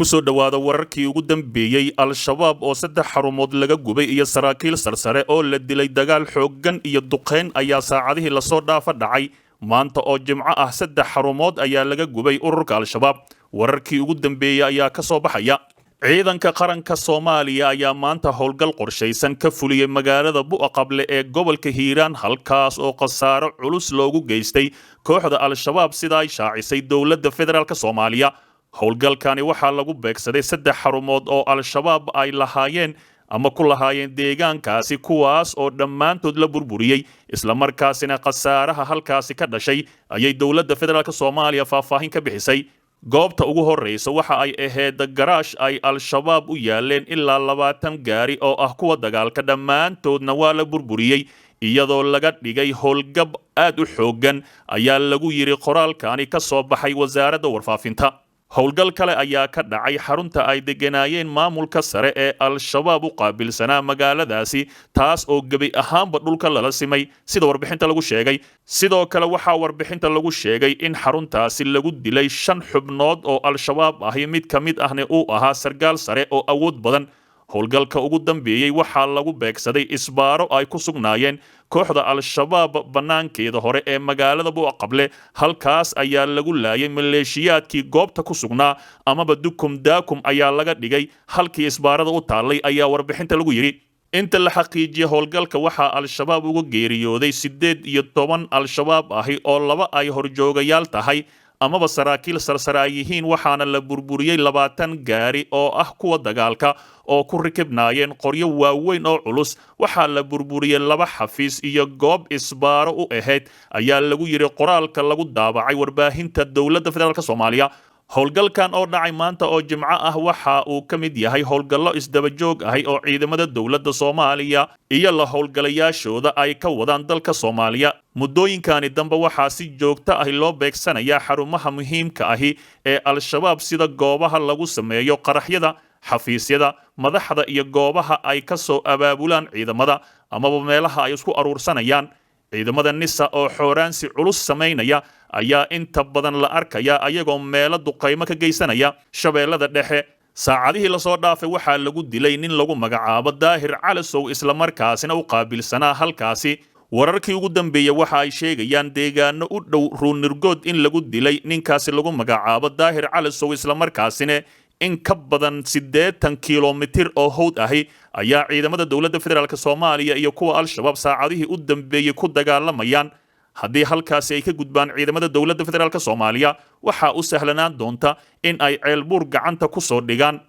kusoo dhawaada wararkii ugu dambeeyay al-shabaab oo 3 xarumood laga gubay iyo saraakiil sarsare oo la dilay dagaal xooggan iyo duqeyn ayaa saacadihii la soo dhaafa dhacay maanta oo jimco ah 3 xarumood ayaa laga gubay ururka al-shabaab wararkii ugu dambeeyay ayaa ka soo baxaya ciidanka qaranka Soomaaliya ayaa maanta howlgal qorshaysan ka fuliyay magaalada Bu'aqable ee gobolka Hiiraan halkaas oo khasaaro culus loogu geystay kooxda al-shabaab sida ay shaacisay dowladda federaalka Soomaaliya howlgalkani waxaa lagu beegsaday 3 xarumood oo al-shabaab ay lahaayeen ama ku lahaayeen deegaankaasi kuwaas oo dhammaantood la burburiyay isla markaasina khasaaraha halkaasi ka dhashay ayay dowladda federaalka Soomaaliya faahfaahin ka bixisay goobta ugu horeysa waxa ay ahayd garaash ay al-shabaab u yaaleen ilaa 20 gaari oo ah kuwa dagaalka dhammaantoodna waa la burburiyay iyadoo laga dhigay howlgab aad u xooggan ayaa lagu yiri qoraalkani ka soo baxay wasaaradda warfaafinta howlgal kale ayaa ka dhacay xarunta ay degenaayeen maamulka sare ee al-shabaab u qaabilsanaa magaaladaasi taas oo gabi ahaanba dhulka lala simay sida warbixinta lagu sheegay sidoo kale waxaa warbixinta lagu sheegay in xaruntaasi lagu dilay 5 xubnood oo al-shabaab ah mid ka mid ahna uu ahaa sargaal sare oo awood badan howlgalka ugu dambeeyay waxaa lagu beegsaday isbaaro ay ku sugnaayeen kooxda al-shabaab banaankeeda hore ee magaalada Bu'aqable halkaas ayaa lagu laayay maleeshiyaadkii goobta ku sugnaa amaba dukum daakum ayaa laga dhigay halkii isbaarada u taalay ayaa warbixinta lagu yiri inta la xaqiijiyay howlgalka waxaa al-shabaab uga geeriyooday 18 al-shabaab ahi oo 2 ay horjoogayaal tahay amaba saraakiil sarsare ay yihiin waxaana la burburiyay 20 gaari oo ah kuwa dagaalka oo ku rikibnaayeen qoryo waaweyn oo culus waxaa la burburiyay 2 xafiis iyo goob isbaaro u ahayd ayaa lagu yiri qoraalka lagu daabacay warbaahinta dowladda federaalka Soomaaliya howlgalkan oo dhacay maanta oo jimco ah waxa uu ka mid yahay howlgallo isdaba joog ah oo ciidamada dowladda Soomaaliya iyo la howlgalayaashooda ay ka wadaan dalka Soomaaliya muddooyinkani dambe waxaa si joogto ah loo beegsanayaa xarumaha muhiimka ah ee al-shabaab sida goobaha lagu sameeyo qaraxyada xafiisyada madaxda iyo goobaha ay ka soo abaabulaan ciidamada amaba meelaha ay isku aruursanayaan ciidamada nisa oo xooraansi culus sameynaya ayaa inta badan la arkaya ayagoo meelo duqeymo ka geysanaya shabeellada dhexe saacadihii la soo dhaafay waxaa lagu dilay nin lagu magacaabo Daahir Calasow isla markaasina u qaabilsanaa halkaasi wararkii ugu dambeeyay waxa ay sheegayaan deegaano u dhow Ruunirgood in lagu dilay ninkaasi lagu magacaabo Daahir Calasow isla markaasina in ka badan 80 kilomitir oo howd ahi ayaa ciidamada dowladda federaalka Soomaaliya iyo kuwa al-shabaab saacadihii u dambeeyay ku dagaalamayaan haddii halkaasi ay ka gudbaan ciidamada dowladda federaalka Soomaaliya waxa u sahlanaan doonta in ay ceelbuur gacanta ku soo dhigaan